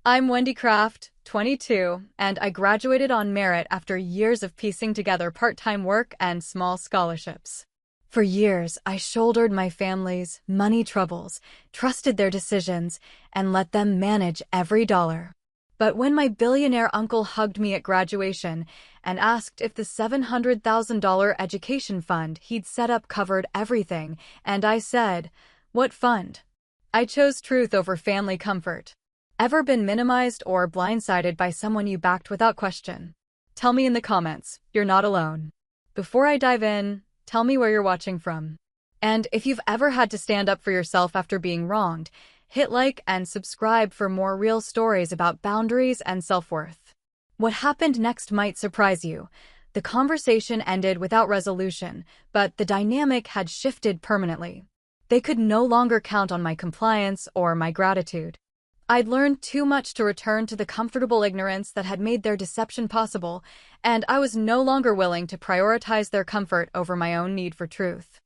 I'm Wendy Kraft, 22, and I graduated on merit after years of piecing together part-time work and small scholarships. For years, I shouldered my family's money troubles, trusted their decisions, and let them manage every dollar. But when my billionaire uncle hugged me at graduation and asked if the $700,000 education fund he'd set up covered everything, and I said, "What fund?" I chose truth over family comfort. Ever been minimized or blindsided by someone you backed without question? Tell me in the comments, you're not alone. Before I dive in, tell me where you're watching from. And if you've ever had to stand up for yourself after being wronged, hit like and subscribe for more real stories about boundaries and self-worth. What happened next might surprise you. The conversation ended without resolution, but the dynamic had shifted permanently. They could no longer count on my compliance or my gratitude. I'd learned too much to return to the comfortable ignorance that had made their deception possible, and I was no longer willing to prioritize their comfort over my own need for truth.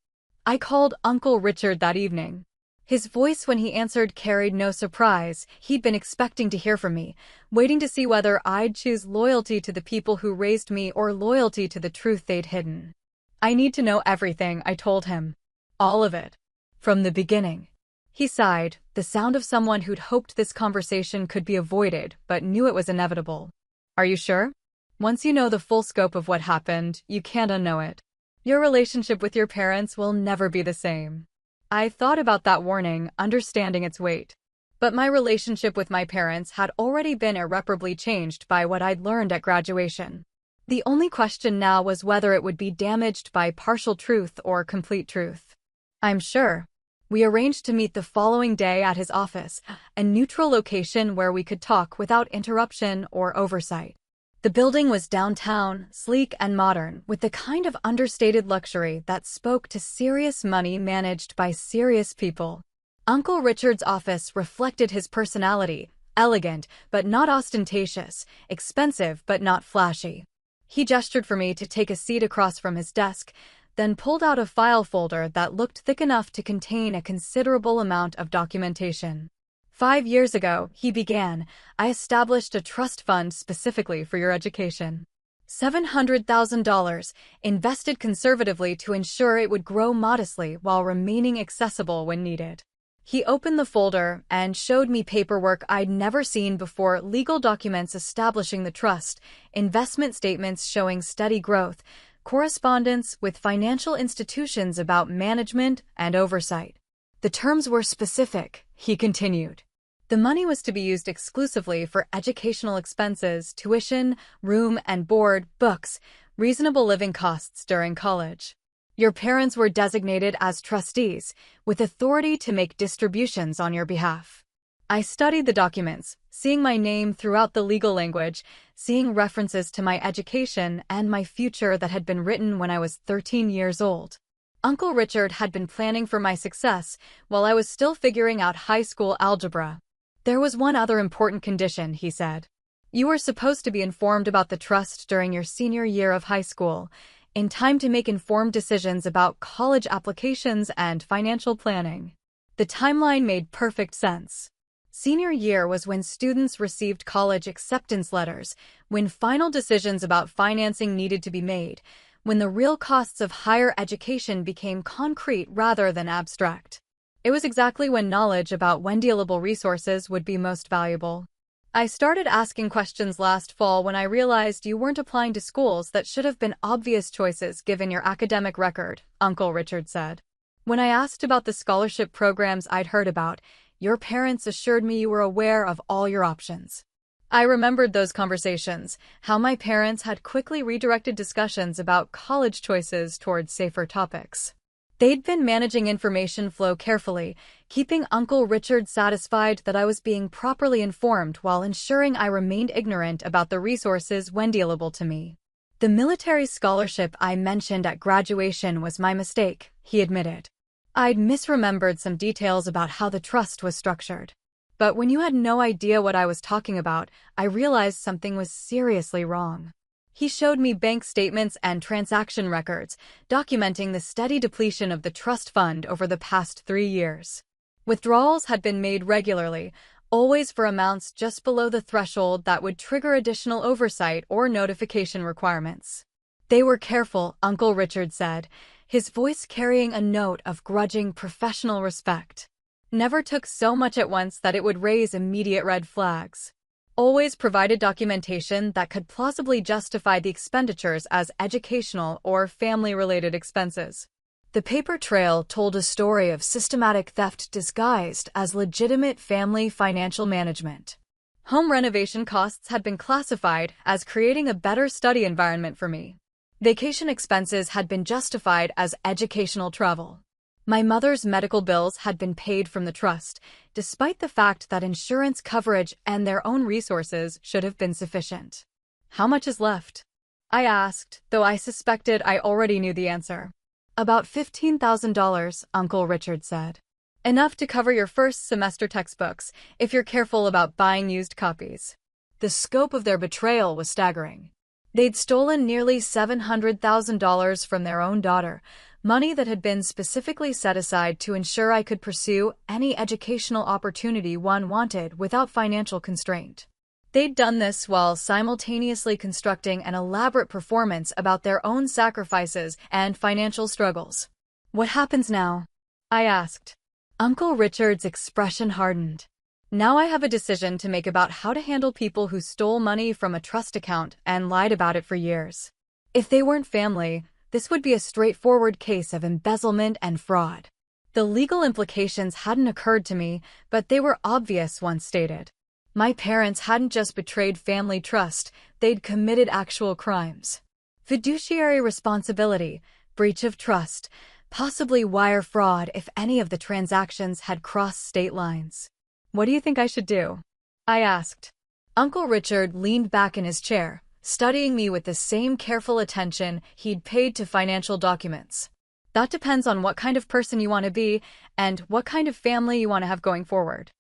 I called Uncle Richard that evening. His voice when he answered carried no surprise. He'd been expecting to hear from me, waiting to see whether I'd choose loyalty to the people who raised me or loyalty to the truth they'd hidden. "I need to know everything," I told him. "All of it. From the beginning." He sighed, the sound of someone who'd hoped this conversation could be avoided, but knew it was inevitable. "Are you sure? Once you know the full scope of what happened, you can't unknow it. Your relationship with your parents will never be the same." I thought about that warning, understanding its weight. But my relationship with my parents had already been irreparably changed by what I'd learned at graduation. The only question now was whether it would be damaged by partial truth or complete truth. "I'm sure." We arranged to meet the following day at his office, a neutral location where we could talk without interruption or oversight. The building was downtown, sleek and modern, with the kind of understated luxury that spoke to serious money managed by serious people. Uncle Richard's office reflected his personality, elegant but not ostentatious, expensive but not flashy. He gestured for me to take a seat across from his desk, then pulled out a file folder that looked thick enough to contain a considerable amount of documentation. "5 years ago," he began, "I established a trust fund specifically for your education. $700,000, invested conservatively to ensure it would grow modestly while remaining accessible when needed." He opened the folder and showed me paperwork I'd never seen before: legal documents establishing the trust, investment statements showing steady growth, correspondence with financial institutions about management and oversight. "The terms were specific," he continued. "The money was to be used exclusively for educational expenses, tuition, room and board, books, reasonable living costs during college. Your parents were designated as trustees, with authority to make distributions on your behalf." I studied the documents, seeing my name throughout the legal language, seeing references to my education and my future that had been written when I was 13 years old. Uncle Richard had been planning for my success while I was still figuring out high school algebra. "There was one other important condition," he said. "You were supposed to be informed about the trust during your senior year of high school, in time to make informed decisions about college applications and financial planning." The timeline made perfect sense. Senior year was when students received college acceptance letters, when final decisions about financing needed to be made, when the real costs of higher education became concrete rather than abstract. It was exactly when knowledge about Wendyable resources would be most valuable. "I started asking questions last fall when I realized you weren't applying to schools that should have been obvious choices given your academic record," Uncle Richard said. "When I asked about the scholarship programs I'd heard about, your parents assured me you were aware of all your options." I remembered those conversations, how my parents had quickly redirected discussions about college choices towards safer topics. They'd been managing information flow carefully, keeping Uncle Richard satisfied that I was being properly informed while ensuring I remained ignorant about the resources Wendyable to me. "The military scholarship I mentioned at graduation was my mistake," he admitted. "I'd misremembered some details about how the trust was structured. But when you had no idea what I was talking about, I realized something was seriously wrong." He showed me bank statements and transaction records, documenting the steady depletion of the trust fund over the past 3 years. Withdrawals had been made regularly, always for amounts just below the threshold that would trigger additional oversight or notification requirements. They were careful, Uncle Richard said, his voice carrying a note of grudging professional respect. Never took so much at once that it would raise immediate red flags. Always provided documentation that could plausibly justify the expenditures as educational or family-related expenses. The paper trail told a story of systematic theft disguised as legitimate family financial management. Home renovation costs had been classified as creating a better study environment for me. Vacation expenses had been justified as educational travel. My mother's medical bills had been paid from the trust, despite the fact that insurance coverage and their own resources should have been sufficient. How much is left? I asked, though I suspected I already knew the answer. About $15,000, Uncle Richard said. Enough to cover your first semester textbooks, if you're careful about buying used copies. The scope of their betrayal was staggering. They'd stolen nearly $700,000 from their own daughter, money that had been specifically set aside to ensure I could pursue any educational opportunity one wanted without financial constraint. They'd done this while simultaneously constructing an elaborate performance about their own sacrifices and financial struggles. What happens now? I asked. Uncle Richard's expression hardened. Now I have a decision to make about how to handle people who stole money from a trust account and lied about it for years. If they weren't family, this would be a straightforward case of embezzlement and fraud. The legal implications hadn't occurred to me, but they were obvious once stated. My parents hadn't just betrayed family trust, they'd committed actual crimes. Fiduciary responsibility, breach of trust, possibly wire fraud if any of the transactions had crossed state lines. What do you think I should do? I asked. Uncle Richard leaned back in his chair, studying me with the same careful attention he'd paid to financial documents. That depends on what kind of person you want to be and what kind of family you want to have going forward.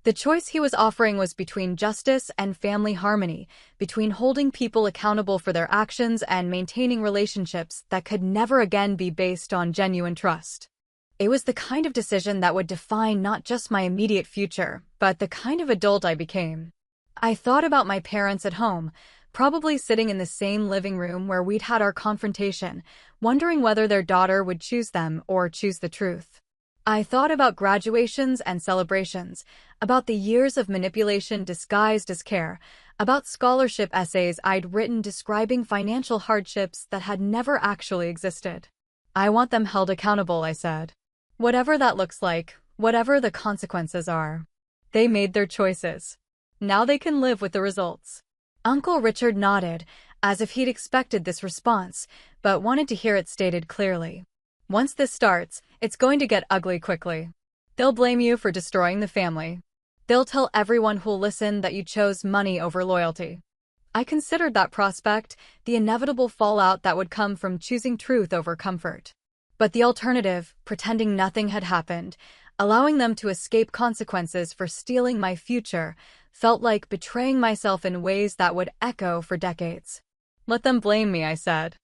The choice he was offering was between justice and family harmony, between holding people accountable for their actions and maintaining relationships that could never again be based on genuine trust. It was the kind of decision that would define not just my immediate future, but the kind of adult I became. I thought about my parents at home, probably sitting in the same living room where we'd had our confrontation, wondering whether their daughter would choose them or choose the truth. I thought about graduations and celebrations, about the years of manipulation disguised as care, about scholarship essays I'd written describing financial hardships that had never actually existed. I want them held accountable, I said. Whatever that looks like, whatever the consequences are. They made their choices. Now they can live with the results. Uncle Richard nodded, as if he'd expected this response, but wanted to hear it stated clearly. Once this starts, it's going to get ugly quickly. They'll blame you for destroying the family. They'll tell everyone who'll listen that you chose money over loyalty. I considered that prospect, the inevitable fallout that would come from choosing truth over comfort. But the alternative, pretending nothing had happened, allowing them to escape consequences for stealing my future, felt like betraying myself in ways that would echo for decades. Let them blame me, I said.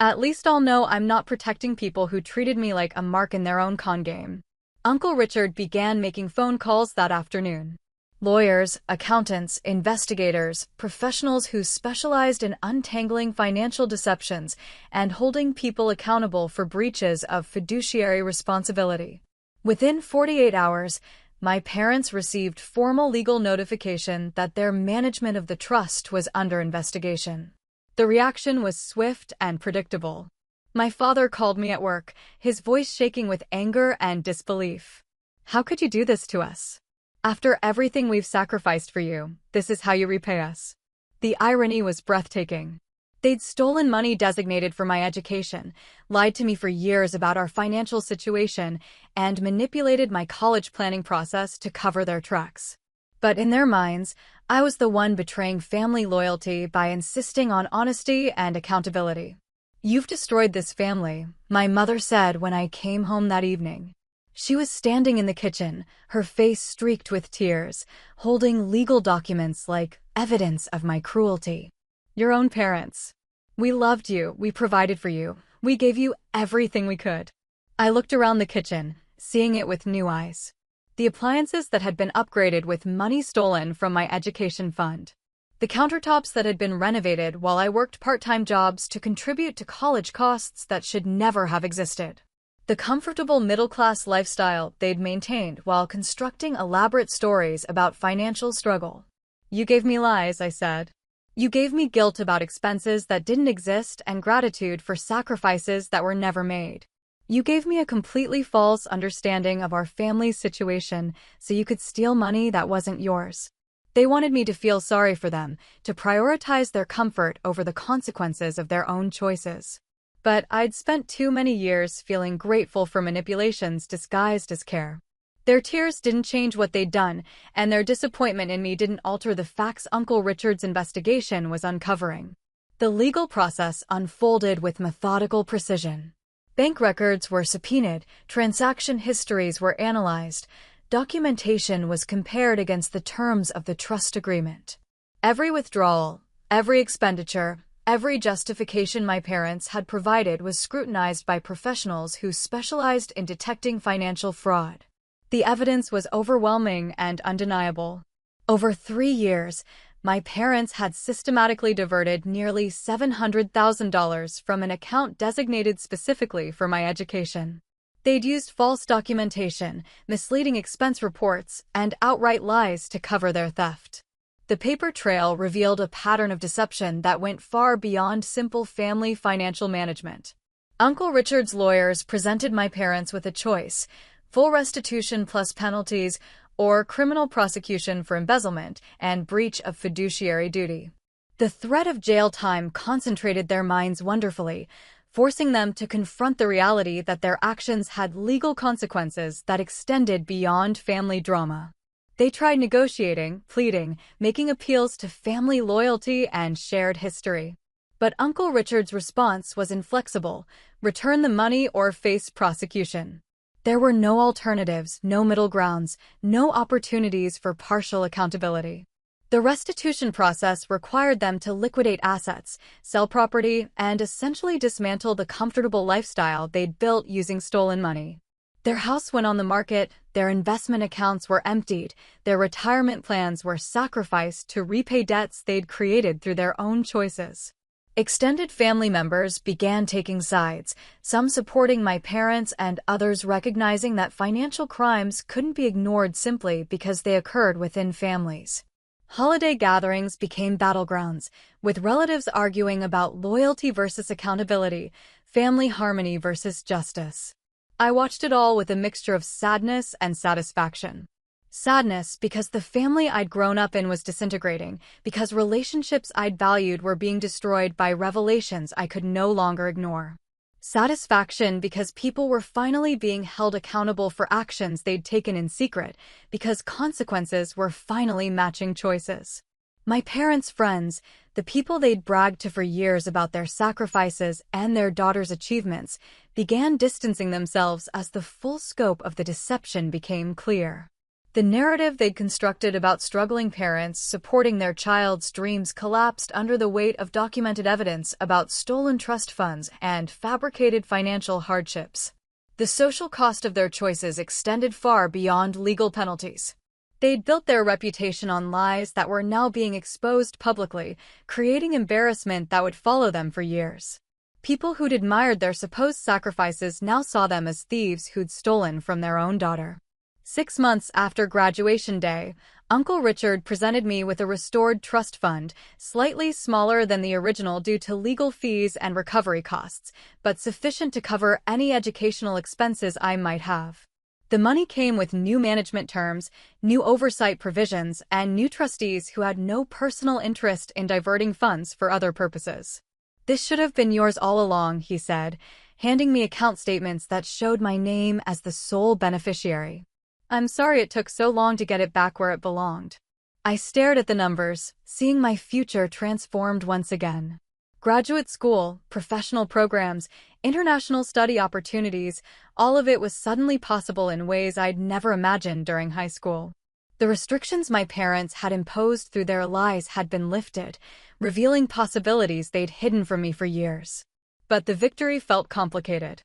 At least I'll know I'm not protecting people who treated me like a mark in their own con game. Uncle Richard began making phone calls that afternoon. Lawyers, accountants, investigators, professionals who specialized in untangling financial deceptions and holding people accountable for breaches of fiduciary responsibility. Within 48 hours, my parents received formal legal notification that their management of the trust was under investigation. The reaction was swift and predictable. My father called me at work, his voice shaking with anger and disbelief. How could you do this to us? After everything we've sacrificed for you, this is how you repay us. The irony was breathtaking. They'd stolen money designated for my education, lied to me for years about our financial situation, and manipulated my college planning process to cover their tracks. But in their minds, I was the one betraying family loyalty by insisting on honesty and accountability. You've destroyed this family, my mother said when I came home that evening. She was standing in the kitchen, her face streaked with tears, holding legal documents like evidence of my cruelty. Your own parents. We loved you, we provided for you, we gave you everything we could. I looked around the kitchen, seeing it with new eyes. The appliances that had been upgraded with money stolen from my education fund. The countertops that had been renovated while I worked part-time jobs to contribute to college costs that should never have existed. The comfortable middle-class lifestyle they'd maintained while constructing elaborate stories about financial struggle. You gave me lies, I said. You gave me guilt about expenses that didn't exist and gratitude for sacrifices that were never made. You gave me a completely false understanding of our family's situation so you could steal money that wasn't yours. They wanted me to feel sorry for them, to prioritize their comfort over the consequences of their own choices. But I'd spent too many years feeling grateful for manipulations disguised as care. Their tears didn't change what they'd done, and their disappointment in me didn't alter the facts Uncle Richard's investigation was uncovering. The legal process unfolded with methodical precision. Bank records were subpoenaed, transaction histories were analyzed, documentation was compared against the terms of the trust agreement. Every withdrawal, every expenditure, every justification my parents had provided was scrutinized by professionals who specialized in detecting financial fraud. The evidence was overwhelming and undeniable. Over 3 years, my parents had systematically diverted nearly $700,000 from an account designated specifically for my education. They'd used false documentation, misleading expense reports, and outright lies to cover their theft. The paper trail revealed a pattern of deception that went far beyond simple family financial management. Uncle Richard's lawyers presented my parents with a choice: full restitution plus penalties, or criminal prosecution for embezzlement and breach of fiduciary duty. The threat of jail time concentrated their minds wonderfully, forcing them to confront the reality that their actions had legal consequences that extended beyond family drama. They tried negotiating, pleading, making appeals to family loyalty and shared history. But Uncle Richard's response was inflexible: return the money or face prosecution. There were no alternatives, no middle grounds, no opportunities for partial accountability. The restitution process required them to liquidate assets, sell property, and essentially dismantle the comfortable lifestyle they'd built using stolen money. Their house went on the market, their investment accounts were emptied, their retirement plans were sacrificed to repay debts they'd created through their own choices. Extended family members began taking sides, some supporting my parents and others recognizing that financial crimes couldn't be ignored simply because they occurred within families. Holiday gatherings became battlegrounds, with relatives arguing about loyalty versus accountability, family harmony versus justice. I watched it all with a mixture of sadness and satisfaction. Sadness because the family I'd grown up in was disintegrating, because relationships I'd valued were being destroyed by revelations I could no longer ignore. Satisfaction because people were finally being held accountable for actions they'd taken in secret, because consequences were finally matching choices. My parents' friends, the people they'd bragged to for years about their sacrifices and their daughter's achievements, began distancing themselves as the full scope of the deception became clear. The narrative they'd constructed about struggling parents supporting their child's dreams collapsed under the weight of documented evidence about stolen trust funds and fabricated financial hardships. The social cost of their choices extended far beyond legal penalties. They'd built their reputation on lies that were now being exposed publicly, creating embarrassment that would follow them for years. People who'd admired their supposed sacrifices now saw them as thieves who'd stolen from their own daughter. 6 months after graduation day, Uncle Richard presented me with a restored trust fund, slightly smaller than the original due to legal fees and recovery costs, but sufficient to cover any educational expenses I might have. The money came with new management terms, new oversight provisions, and new trustees who had no personal interest in diverting funds for other purposes. "This should have been yours all along," he said, handing me account statements that showed my name as the sole beneficiary. "I'm sorry it took so long to get it back where it belonged." I stared at the numbers, seeing my future transformed once again. Graduate school, professional programs, international study opportunities, all of it was suddenly possible in ways I'd never imagined during high school. The restrictions my parents had imposed through their lies had been lifted, revealing possibilities they'd hidden from me for years. But the victory felt complicated.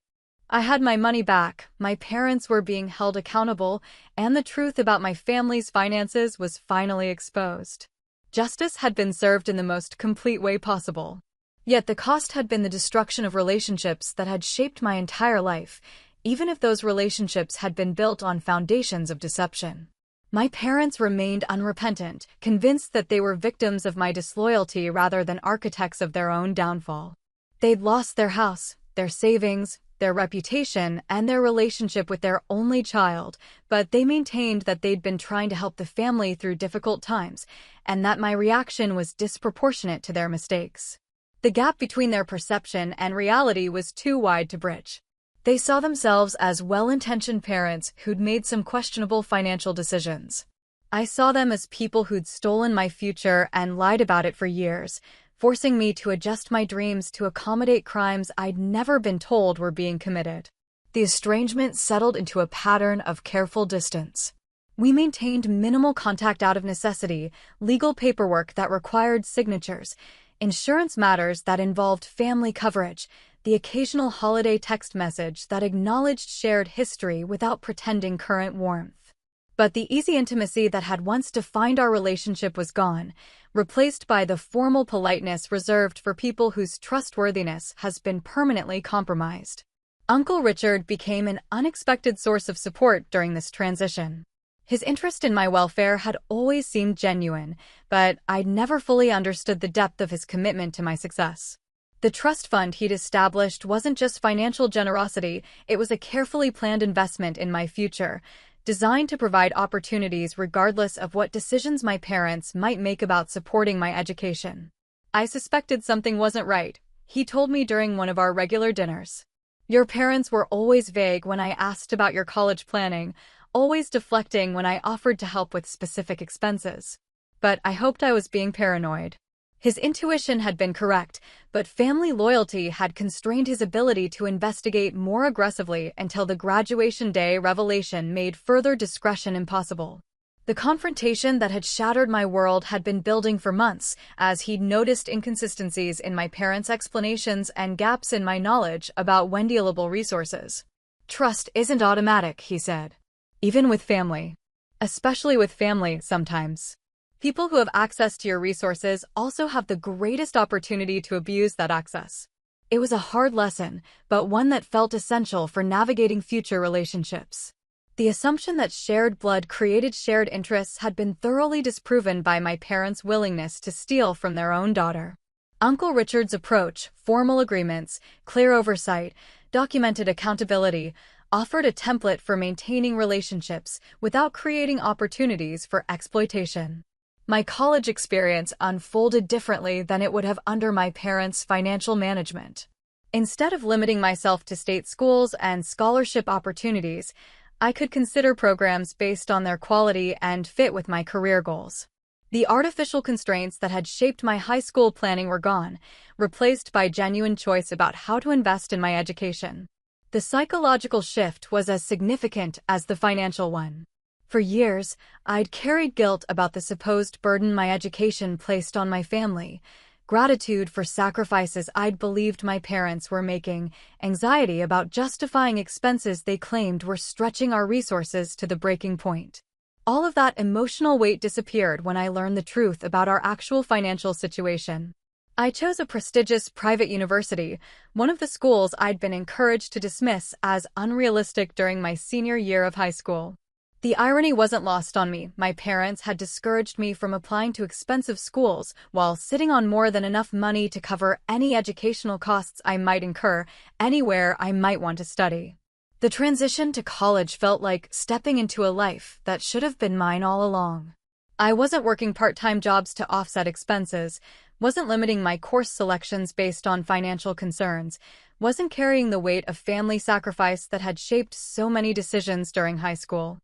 I had my money back, my parents were being held accountable, and the truth about my family's finances was finally exposed. Justice had been served in the most complete way possible. Yet the cost had been the destruction of relationships that had shaped my entire life, even if those relationships had been built on foundations of deception. My parents remained unrepentant, convinced that they were victims of my disloyalty rather than architects of their own downfall. They'd lost their house, their savings, their reputation, and their relationship with their only child, but they maintained that they'd been trying to help the family through difficult times, and that my reaction was disproportionate to their mistakes. The gap between their perception and reality was too wide to bridge. They saw themselves as well-intentioned parents who'd made some questionable financial decisions. I saw them as people who'd stolen my future and lied about it for years, forcing me to adjust my dreams to accommodate crimes I'd never been told were being committed. The estrangement settled into a pattern of careful distance. We maintained minimal contact out of necessity, legal paperwork that required signatures, insurance matters that involved family coverage, the occasional holiday text message that acknowledged shared history without pretending current warmth. But the easy intimacy that had once defined our relationship was gone, replaced by the formal politeness reserved for people whose trustworthiness has been permanently compromised. Uncle Richard became an unexpected source of support during this transition. His interest in my welfare had always seemed genuine, but I'd never fully understood the depth of his commitment to my success. The trust fund he'd established wasn't just financial generosity, it was a carefully planned investment in my future, designed to provide opportunities regardless of what decisions my parents might make about supporting my education. I suspected something wasn't right, he told me during one of our regular dinners. Your parents were always vague when I asked about your college planning, always deflecting when I offered to help with specific expenses. But I hoped I was being paranoid. His intuition had been correct, but family loyalty had constrained his ability to investigate more aggressively until the graduation day revelation made further discretion impossible. The confrontation that had shattered my world had been building for months, as he'd noticed inconsistencies in my parents' explanations and gaps in my knowledge about when-dealable resources. Trust isn't automatic, he said. Even with family. Especially with family, sometimes. People who have access to your resources also have the greatest opportunity to abuse that access. It was a hard lesson, but one that felt essential for navigating future relationships. The assumption that shared blood created shared interests had been thoroughly disproven by my parents' willingness to steal from their own daughter. Uncle Richard's approach, formal agreements, clear oversight, documented accountability, offered a template for maintaining relationships without creating opportunities for exploitation. My college experience unfolded differently than it would have under my parents' financial management. Instead of limiting myself to state schools and scholarship opportunities, I could consider programs based on their quality and fit with my career goals. The artificial constraints that had shaped my high school planning were gone, replaced by genuine choice about how to invest in my education. The psychological shift was as significant as the financial one. For years, I'd carried guilt about the supposed burden my education placed on my family, gratitude for sacrifices I'd believed my parents were making, anxiety about justifying expenses they claimed were stretching our resources to the breaking point. All of that emotional weight disappeared when I learned the truth about our actual financial situation. I chose a prestigious private university, one of the schools I'd been encouraged to dismiss as unrealistic during my senior year of high school. The irony wasn't lost on me. My parents had discouraged me from applying to expensive schools while sitting on more than enough money to cover any educational costs I might incur anywhere I might want to study. The transition to college felt like stepping into a life that should have been mine all along. I wasn't working part-time jobs to offset expenses, wasn't limiting my course selections based on financial concerns, wasn't carrying the weight of family sacrifice that had shaped so many decisions during high school.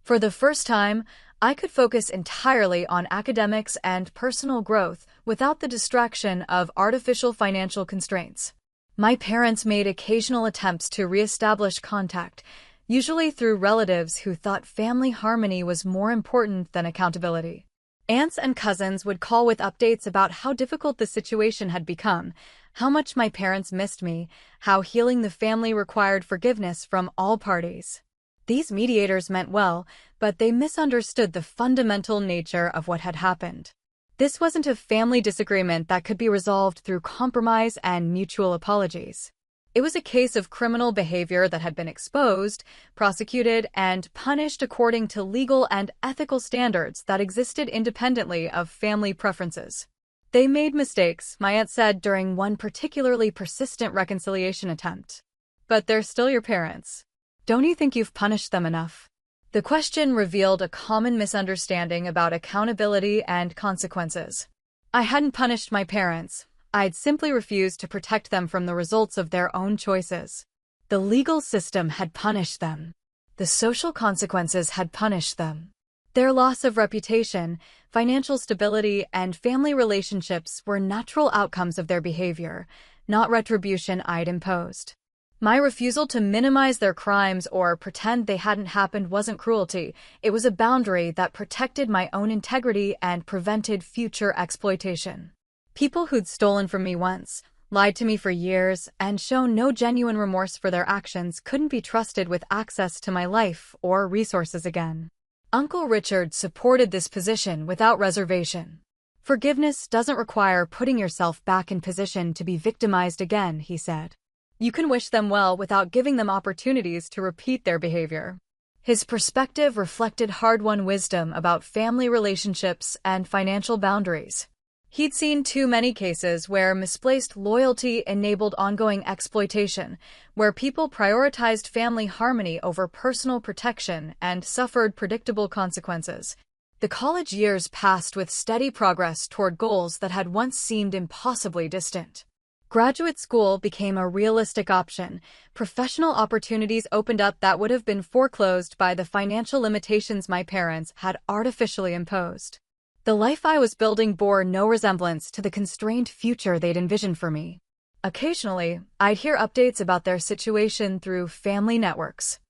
For the first time, I could focus entirely on academics and personal growth without the distraction of artificial financial constraints. My parents made occasional attempts to reestablish contact, usually through relatives who thought family harmony was more important than accountability. Aunts and cousins would call with updates about how difficult the situation had become, how much my parents missed me, how healing the family required forgiveness from all parties. These mediators meant well, but they misunderstood the fundamental nature of what had happened. This wasn't a family disagreement that could be resolved through compromise and mutual apologies. It was a case of criminal behavior that had been exposed, prosecuted, and punished according to legal and ethical standards that existed independently of family preferences. They made mistakes, my aunt said during one particularly persistent reconciliation attempt. But they're still your parents. Don't you think you've punished them enough? The question revealed a common misunderstanding about accountability and consequences. I hadn't punished my parents. I'd simply refused to protect them from the results of their own choices. The legal system had punished them. The social consequences had punished them. Their loss of reputation, financial stability, and family relationships were natural outcomes of their behavior, not retribution I'd imposed. My refusal to minimize their crimes or pretend they hadn't happened wasn't cruelty. It was a boundary that protected my own integrity and prevented future exploitation. People who'd stolen from me once, lied to me for years, and shown no genuine remorse for their actions couldn't be trusted with access to my life or resources again. Uncle Richard supported this position without reservation. Forgiveness doesn't require putting yourself back in position to be victimized again, he said. You can wish them well without giving them opportunities to repeat their behavior. His perspective reflected hard-won wisdom about family relationships and financial boundaries. He'd seen too many cases where misplaced loyalty enabled ongoing exploitation, where people prioritized family harmony over personal protection and suffered predictable consequences. The college years passed with steady progress toward goals that had once seemed impossibly distant. Graduate school became a realistic option. Professional opportunities opened up that would have been foreclosed by the financial limitations my parents had artificially imposed. The life I was building bore no resemblance to the constrained future they'd envisioned for me. Occasionally, I'd hear updates about their situation through family networks.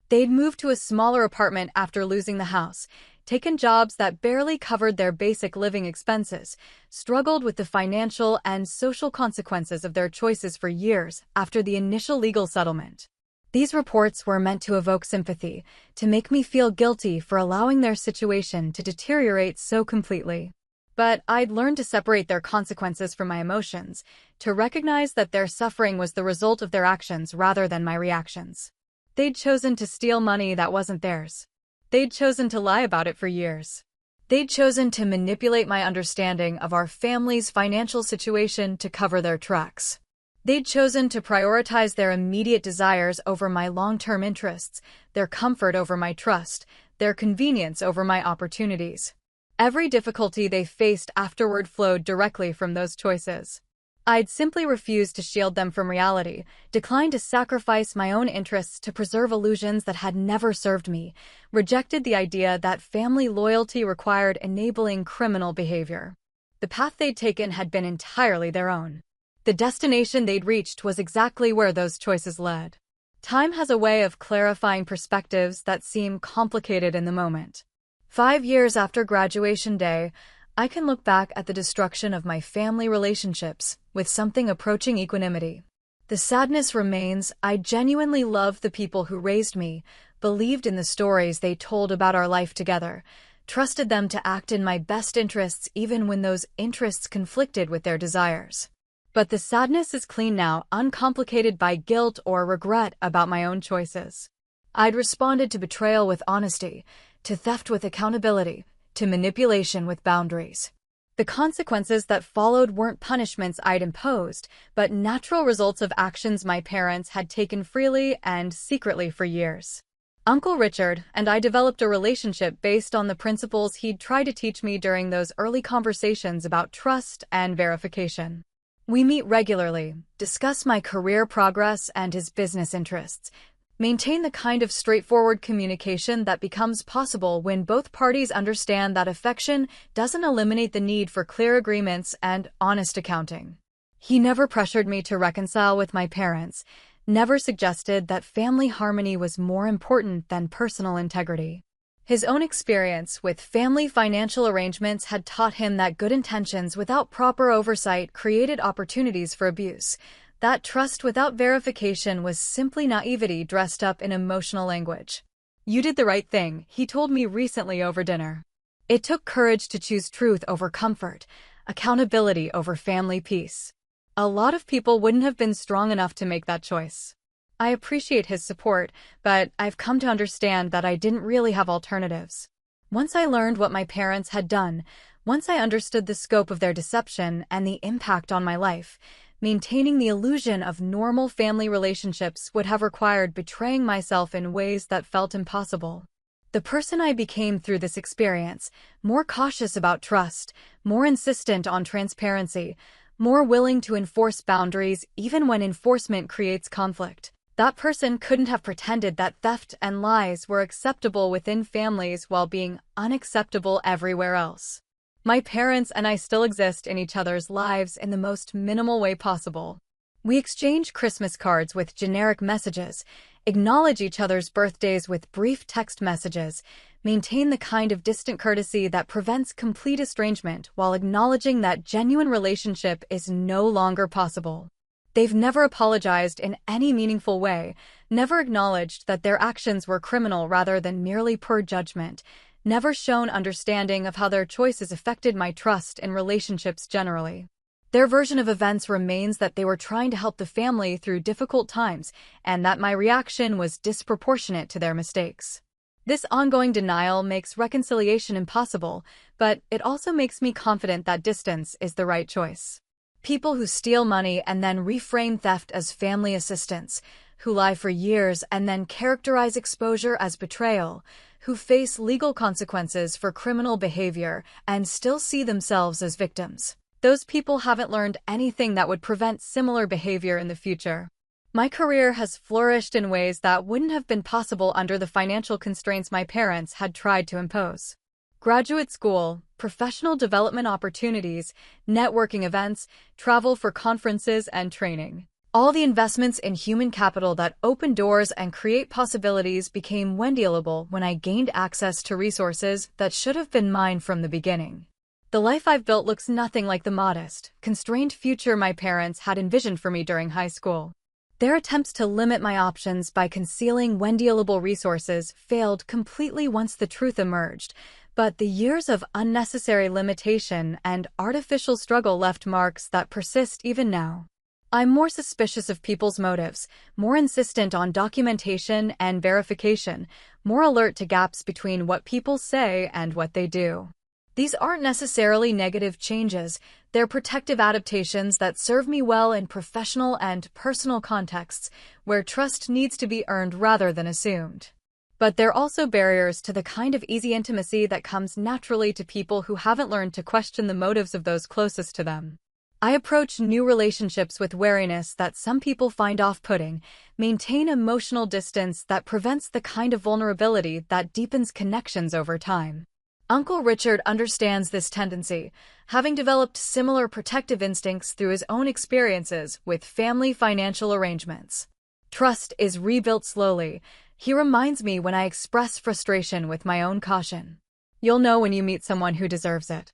They'd moved to a smaller apartment after losing the house, taken jobs that barely covered their basic living expenses, struggled with the financial and social consequences of their choices for years after the initial legal settlement. These reports were meant to evoke sympathy, to make me feel guilty for allowing their situation to deteriorate so completely. But I'd learned to separate their consequences from my emotions, to recognize that their suffering was the result of their actions rather than my reactions. They'd chosen to steal money that wasn't theirs. They'd chosen to lie about it for years. They'd chosen to manipulate my understanding of our family's financial situation to cover their tracks. They'd chosen to prioritize their immediate desires over my long-term interests, their comfort over my trust, their convenience over my opportunities. Every difficulty they faced afterward flowed directly from those choices. I'd simply refused to shield them from reality, declined to sacrifice my own interests to preserve illusions that had never served me, rejected the idea that family loyalty required enabling criminal behavior. The path they'd taken had been entirely their own. The destination they'd reached was exactly where those choices led. Time has a way of clarifying perspectives that seem complicated in the moment. 5 years after graduation day, I can look back at the destruction of my family relationships with something approaching equanimity. The sadness remains. I genuinely loved the people who raised me, believed in the stories they told about our life together, trusted them to act in my best interests even when those interests conflicted with their desires. But the sadness is clean now, uncomplicated by guilt or regret about my own choices. I'd responded to betrayal with honesty, to theft with accountability, to manipulation with boundaries. The consequences that followed weren't punishments I'd imposed, but natural results of actions my parents had taken freely and secretly for years. Uncle Richard and I developed a relationship based on the principles he'd tried to teach me during those early conversations about trust and verification. We meet regularly, discuss my career progress and his business interests, maintain the kind of straightforward communication that becomes possible when both parties understand that affection doesn't eliminate the need for clear agreements and honest accounting. He never pressured me to reconcile with my parents, never suggested that family harmony was more important than personal integrity. His own experience with family financial arrangements had taught him that good intentions without proper oversight created opportunities for abuse. That trust without verification was simply naivety dressed up in emotional language. "You did the right thing," he told me recently over dinner. It took courage to choose truth over comfort, accountability over family peace. A lot of people wouldn't have been strong enough to make that choice. I appreciate his support, but I've come to understand that I didn't really have alternatives. Once I learned what my parents had done, once I understood the scope of their deception and the impact on my life, maintaining the illusion of normal family relationships would have required betraying myself in ways that felt impossible. The person I became through this experience, more cautious about trust, more insistent on transparency, more willing to enforce boundaries even when enforcement creates conflict. That person couldn't have pretended that theft and lies were acceptable within families while being unacceptable everywhere else. My parents and I still exist in each other's lives in the most minimal way possible. We exchange Christmas cards with generic messages, acknowledge each other's birthdays with brief text messages, maintain the kind of distant courtesy that prevents complete estrangement while acknowledging that genuine relationship is no longer possible. They've never apologized in any meaningful way, never acknowledged that their actions were criminal rather than merely poor judgment, never shown understanding of how their choices affected my trust in relationships generally. Their version of events remains that they were trying to help the family through difficult times and that my reaction was disproportionate to their mistakes. This ongoing denial makes reconciliation impossible, but it also makes me confident that distance is the right choice. People who steal money and then reframe theft as family assistance, who lie for years and then characterize exposure as betrayal, who face legal consequences for criminal behavior and still see themselves as victims. Those people haven't learned anything that would prevent similar behavior in the future. My career has flourished in ways that wouldn't have been possible under the financial constraints my parents had tried to impose. Graduate school, professional development opportunities, networking events, travel for conferences and training. All the investments in human capital that open doors and create possibilities became undealable when I gained access to resources that should have been mine from the beginning. The life I've built looks nothing like the modest, constrained future my parents had envisioned for me during high school. Their attempts to limit my options by concealing undealable resources failed completely once the truth emerged, but the years of unnecessary limitation and artificial struggle left marks that persist even now. I'm more suspicious of people's motives, more insistent on documentation and verification, more alert to gaps between what people say and what they do. These aren't necessarily negative changes, they're protective adaptations that serve me well in professional and personal contexts, where trust needs to be earned rather than assumed. But they're also barriers to the kind of easy intimacy that comes naturally to people who haven't learned to question the motives of those closest to them. I approach new relationships with wariness that some people find off-putting, maintain emotional distance that prevents the kind of vulnerability that deepens connections over time. Uncle Richard understands this tendency, having developed similar protective instincts through his own experiences with family financial arrangements. Trust is rebuilt slowly, he reminds me when I express frustration with my own caution. You'll know when you meet someone who deserves it.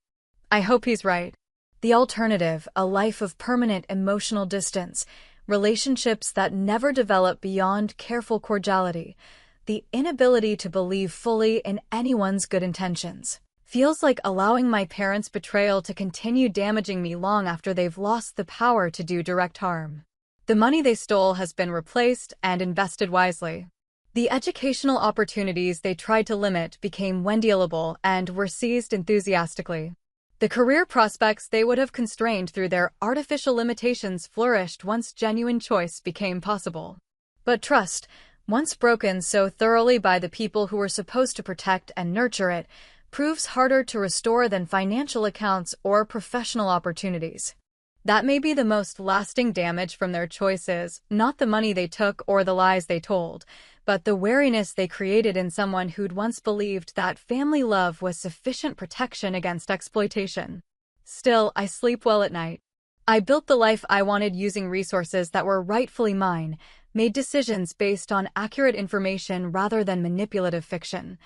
I hope he's right. The alternative, a life of permanent emotional distance, relationships that never develop beyond careful cordiality, the inability to believe fully in anyone's good intentions, feels like allowing my parents' betrayal to continue damaging me long after they've lost the power to do direct harm. The money they stole has been replaced and invested wisely. The educational opportunities they tried to limit became undealable and were seized enthusiastically. The career prospects they would have constrained through their artificial limitations flourished once genuine choice became possible. But trust, once broken so thoroughly by the people who were supposed to protect and nurture it, proves harder to restore than financial accounts or professional opportunities. That may be the most lasting damage from their choices, not the money they took or the lies they told, but the wariness they created in someone who'd once believed that family love was sufficient protection against exploitation. Still, I sleep well at night. I built the life I wanted using resources that were rightfully mine, made decisions based on accurate information rather than manipulative fiction.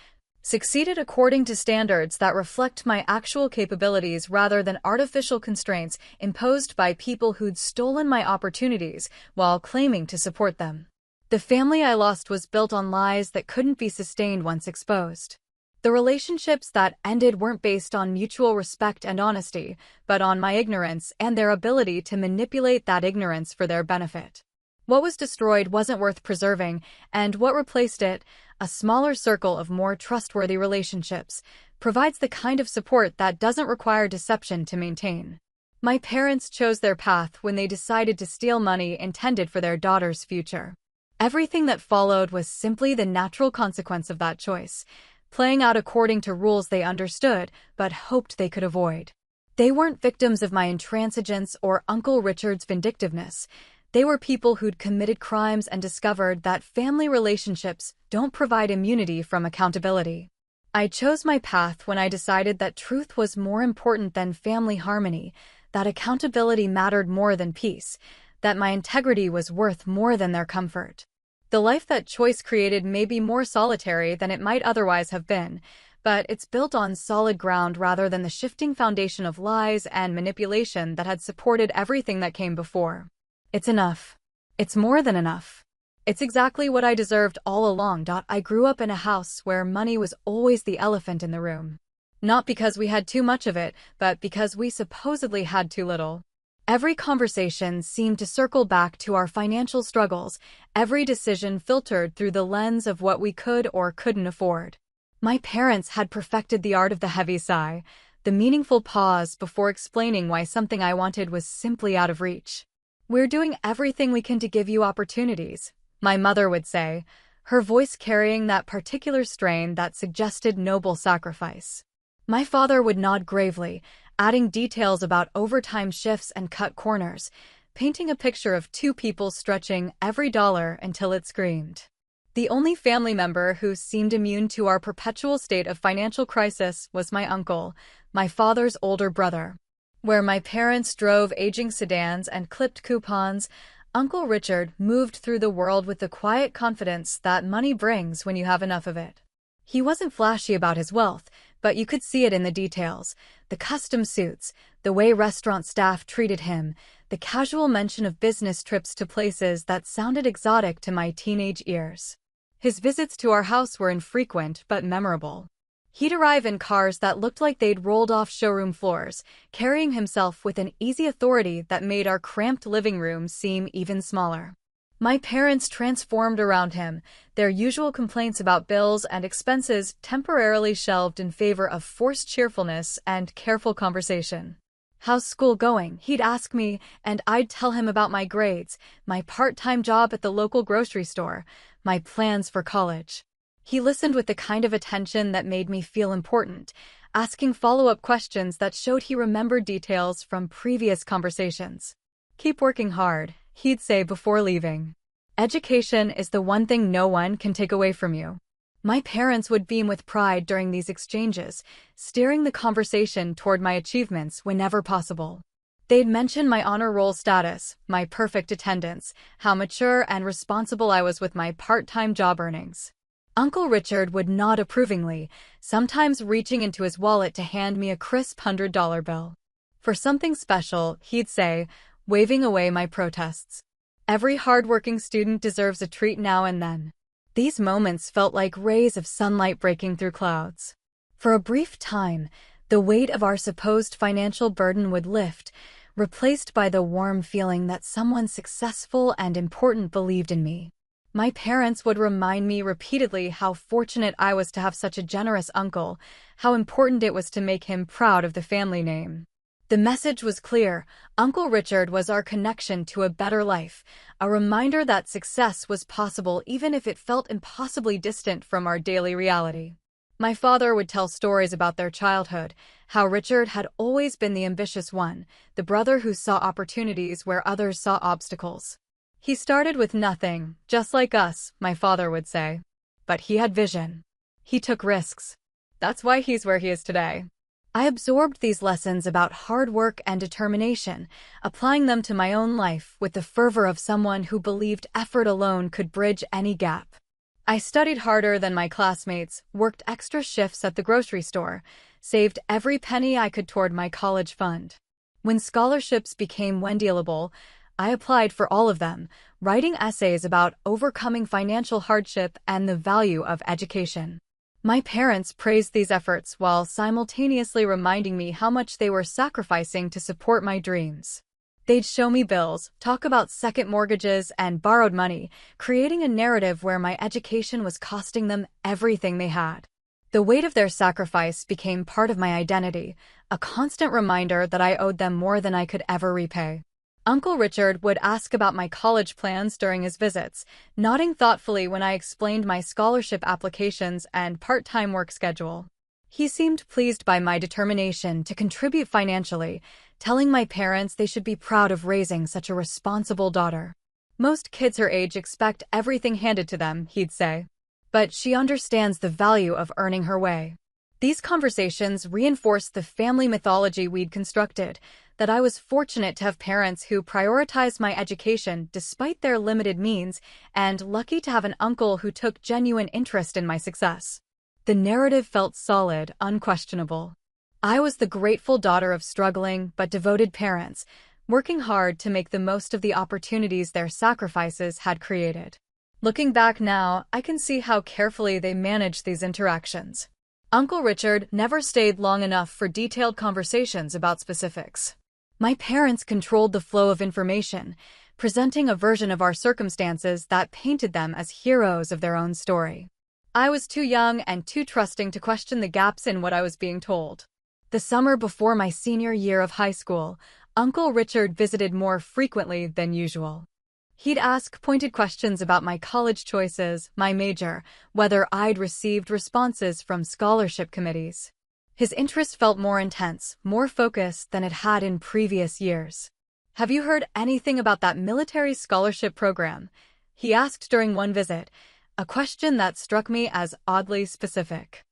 succeeded according to standards that reflect my actual capabilities rather than artificial constraints imposed by people who'd stolen my opportunities while claiming to support them. The family I lost was built on lies that couldn't be sustained once exposed. The relationships that ended weren't based on mutual respect and honesty, but on my ignorance and their ability to manipulate that ignorance for their benefit. What was destroyed wasn't worth preserving, and what replaced it, a smaller circle of more trustworthy relationships, provides the kind of support that doesn't require deception to maintain. My parents chose their path when they decided to steal money intended for their daughter's future. Everything that followed was simply the natural consequence of that choice, playing out according to rules they understood but hoped they could avoid. They weren't victims of my intransigence or Uncle Richard's vindictiveness. They were people who'd committed crimes and discovered that family relationships don't provide immunity from accountability. I chose my path when I decided that truth was more important than family harmony, that accountability mattered more than peace, that my integrity was worth more than their comfort. The life that choice created may be more solitary than it might otherwise have been, but it's built on solid ground rather than the shifting foundation of lies and manipulation that had supported everything that came before. It's enough. It's more than enough. It's exactly what I deserved all along. I grew up in a house where money was always the elephant in the room. Not because we had too much of it, but because we supposedly had too little. Every conversation seemed to circle back to our financial struggles, every decision filtered through the lens of what we could or couldn't afford. My parents had perfected the art of the heavy sigh, the meaningful pause before explaining why something I wanted was simply out of reach. "We're doing everything we can to give you opportunities," my mother would say, her voice carrying that particular strain that suggested noble sacrifice. My father would nod gravely, adding details about overtime shifts and cut corners, painting a picture of two people stretching every dollar until it screamed. The only family member who seemed immune to our perpetual state of financial crisis was my uncle, my father's older brother. Where my parents drove aging sedans and clipped coupons, Uncle Richard moved through the world with the quiet confidence that money brings when you have enough of it. He wasn't flashy about his wealth, but you could see it in the details: the custom suits, the way restaurant staff treated him, the casual mention of business trips to places that sounded exotic to my teenage ears. His visits to our house were infrequent but memorable. He'd arrive in cars that looked like they'd rolled off showroom floors, carrying himself with an easy authority that made our cramped living room seem even smaller. My parents transformed around him, their usual complaints about bills and expenses temporarily shelved in favor of forced cheerfulness and careful conversation. "How's school going?" he'd ask me, and I'd tell him about my grades, my part-time job at the local grocery store, my plans for college. He listened with the kind of attention that made me feel important, asking follow-up questions that showed he remembered details from previous conversations. "Keep working hard," he'd say before leaving. "Education is the one thing no one can take away from you." My parents would beam with pride during these exchanges, steering the conversation toward my achievements whenever possible. They'd mention my honor roll status, my perfect attendance, how mature and responsible I was with my part-time job earnings. Uncle Richard would nod approvingly, sometimes reaching into his wallet to hand me a crisp $100 bill. "For something special," he'd say, waving away my protests. "Every hard-working student deserves a treat now and then." These moments felt like rays of sunlight breaking through clouds. For a brief time, the weight of our supposed financial burden would lift, replaced by the warm feeling that someone successful and important believed in me. My parents would remind me repeatedly how fortunate I was to have such a generous uncle, how important it was to make him proud of the family name. The message was clear: Uncle Richard was our connection to a better life, a reminder that success was possible even if it felt impossibly distant from our daily reality. My father would tell stories about their childhood, how Richard had always been the ambitious one, the brother who saw opportunities where others saw obstacles. "He started with nothing, just like us," my father would say. "But he had vision. He took risks. That's why he's where he is today." I absorbed these lessons about hard work and determination, applying them to my own life with the fervor of someone who believed effort alone could bridge any gap. I studied harder than my classmates, worked extra shifts at the grocery store, saved every penny I could toward my college fund. When scholarships became dealable, I applied for all of them, writing essays about overcoming financial hardship and the value of education. My parents praised these efforts while simultaneously reminding me how much they were sacrificing to support my dreams. They'd show me bills, talk about second mortgages, and borrowed money, creating a narrative where my education was costing them everything they had. The weight of their sacrifice became part of my identity, a constant reminder that I owed them more than I could ever repay. Uncle Richard would ask about my college plans during his visits, nodding thoughtfully when I explained my scholarship applications and part-time work schedule. He seemed pleased by my determination to contribute financially, telling my parents they should be proud of raising such a responsible daughter. Most kids her age expect everything handed to them, he'd say. But she understands the value of earning her way. These conversations reinforced the family mythology we'd constructed, that I was fortunate to have parents who prioritized my education despite their limited means, and lucky to have an uncle who took genuine interest in my success. The narrative felt solid, unquestionable. I was the grateful daughter of struggling but devoted parents, working hard to make the most of the opportunities their sacrifices had created. Looking back now, I can see how carefully they managed these interactions. Uncle Richard never stayed long enough for detailed conversations about specifics. My parents controlled the flow of information, presenting a version of our circumstances that painted them as heroes of their own story. I was too young and too trusting to question the gaps in what I was being told. The summer before my senior year of high school, Uncle Richard visited more frequently than usual. He'd ask pointed questions about my college choices, my major, whether I'd received responses from scholarship committees. His interest felt more intense, more focused than it had in previous years. "Have you heard anything about that military scholarship program?" he asked during one visit, a question that struck me as oddly specific.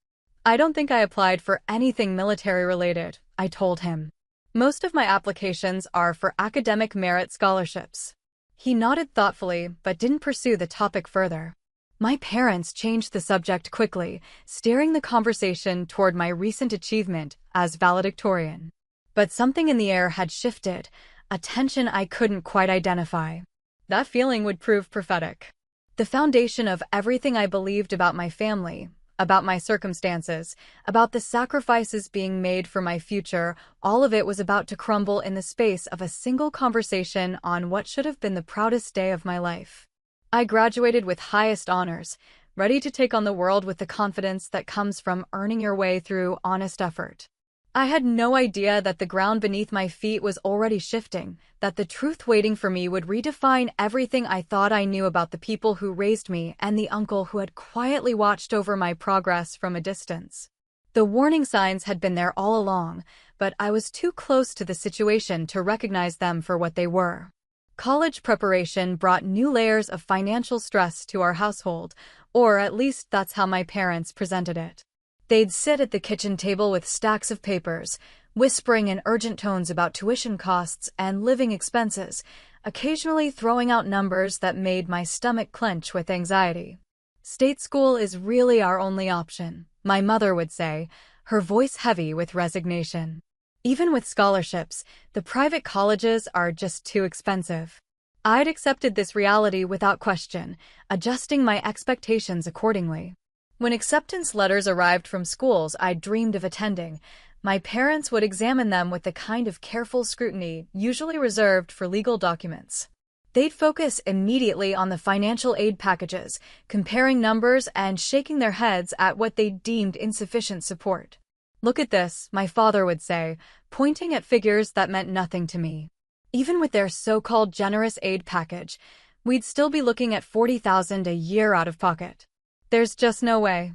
"I don't think I applied for anything military-related," I told him. "Most of my applications are for academic merit scholarships." He nodded thoughtfully, but didn't pursue the topic further. My parents changed the subject quickly, steering the conversation toward my recent achievement as valedictorian. But something in the air had shifted, a tension I couldn't quite identify. That feeling would prove prophetic. The foundation of everything I believed about my family, about my circumstances, about the sacrifices being made for my future, all of it was about to crumble in the space of a single conversation on what should have been the proudest day of my life. I graduated with highest honors, ready to take on the world with the confidence that comes from earning your way through honest effort. I had no idea that the ground beneath my feet was already shifting, that the truth waiting for me would redefine everything I thought I knew about the people who raised me and the uncle who had quietly watched over my progress from a distance. The warning signs had been there all along, but I was too close to the situation to recognize them for what they were. College preparation brought new layers of financial stress to our household, or at least that's how my parents presented it. They'd sit at the kitchen table with stacks of papers, whispering in urgent tones about tuition costs and living expenses, occasionally throwing out numbers that made my stomach clench with anxiety. "State school is really our only option," my mother would say, her voice heavy with resignation. "Even with scholarships, the private colleges are just too expensive." I'd accepted this reality without question, adjusting my expectations accordingly. When acceptance letters arrived from schools I'd dreamed of attending, my parents would examine them with the kind of careful scrutiny usually reserved for legal documents. They'd focus immediately on the financial aid packages, comparing numbers and shaking their heads at what they deemed insufficient support. "Look at this," my father would say, pointing at figures that meant nothing to me. Even with their so-called generous aid package, we'd still be looking at $40,000 a year out of pocket. There's just no way.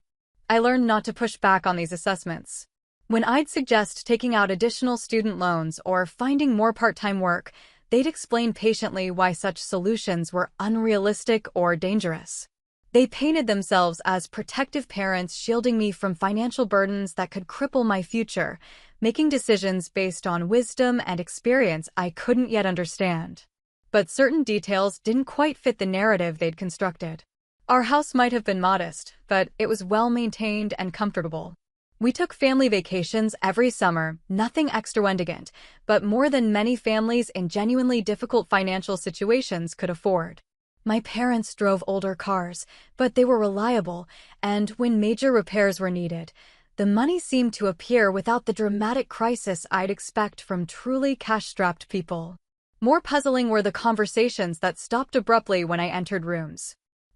I learned not to push back on these assessments. When I'd suggest taking out additional student loans or finding more part-time work, they'd explain patiently why such solutions were unrealistic or dangerous. They painted themselves as protective parents shielding me from financial burdens that could cripple my future, making decisions based on wisdom and experience I couldn't yet understand. But certain details didn't quite fit the narrative they'd constructed. Our house might have been modest, but it was well-maintained and comfortable. We took family vacations every summer, nothing extravagant, but more than many families in genuinely difficult financial situations could afford. My parents drove older cars, but they were reliable, and when major repairs were needed, the money seemed to appear without the dramatic crisis I'd expect from truly cash-strapped people. More puzzling were the conversations that stopped abruptly when I entered rooms.